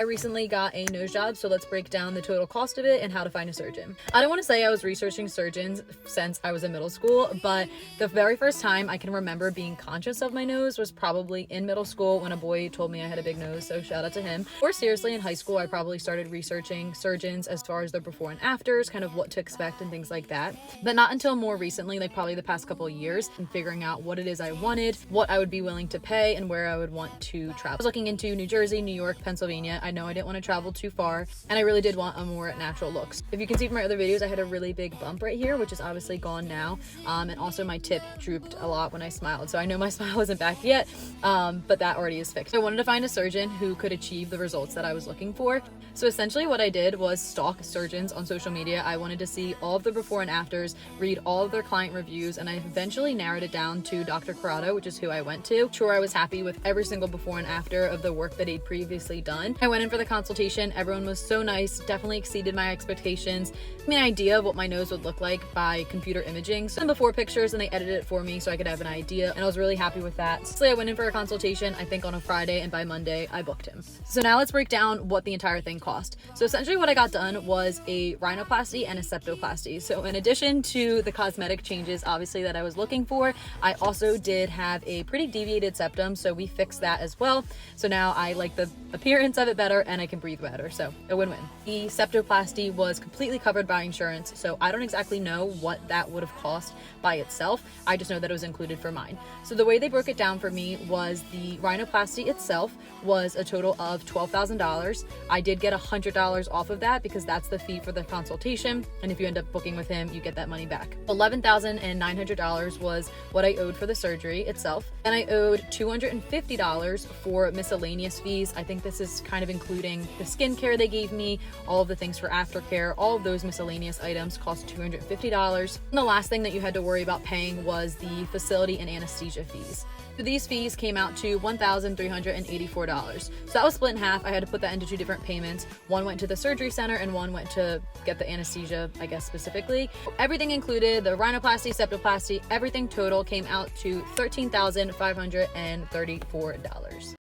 I recently got a nose job, so let's break down the total cost of it and how to find a surgeon. I don't want to say I was researching surgeons since I was in middle school, but the very first time I can remember being conscious of my nose was probably in middle school when a boy told me I had a big nose, so shout out to him. Or seriously, in high school, I probably started researching surgeons as far as their before and afters, kind of what to expect and things like that. But not until more recently, like probably the past couple of years, and figuring out what it is I wanted, what I would be willing to pay, and where I would want to travel. I was looking into New Jersey, New York, Pennsylvania. I know I didn't want to travel too far, and I really did want a more natural look. If you can see from my other videos, I had a really big bump right here, which is obviously gone now, and also my tip drooped a lot when I smiled, so I know my smile isn't back yet, but that already is fixed. I wanted to find a surgeon who could achieve the results that I was looking for, so essentially what I did was stalk surgeons on social media. I wanted to see all of the before and afters, read all of their client reviews, and I eventually narrowed it down to Dr. Corrado, which is who I went to. Sure, I was happy with every single before and after of the work that he'd previously done. I went in for the consultation. Everyone was so nice, definitely exceeded my expectations. I mean, an idea of what my nose would look like by computer imaging. So before pictures, and they edited it for me so I could have an idea, and I was really happy with that. So I went in for a consultation, I think on a Friday, and by Monday I booked him. So now let's break down what the entire thing cost. So essentially what I got done was a rhinoplasty and a septoplasty. So in addition to the cosmetic changes obviously that I was looking for, I also did have a pretty deviated septum, so we fixed that as well. So now I like the appearance of it better and I can breathe better, so a win-win. The septoplasty was completely covered by insurance, so I don't exactly know what that would have cost by itself. I just know that it was included for mine. So the way they broke it down for me was the rhinoplasty itself was a total of $12,000. I did get $100 off of that because that's the fee for the consultation, and if you end up booking with him, you get that money back. $11,900 was what I owed for the surgery itself, and I owed $250 for miscellaneous fees. I think this is kind of including the skincare they gave me, all of the things for aftercare, all of those miscellaneous items cost $250. And the last thing that you had to worry about paying was the facility and anesthesia fees. So these fees came out to $1,384. So that was split in half. I had to put that into two different payments. One went to the surgery center and one went to get the anesthesia, I guess specifically. Everything included, the rhinoplasty, septoplasty, everything total came out to $13,534.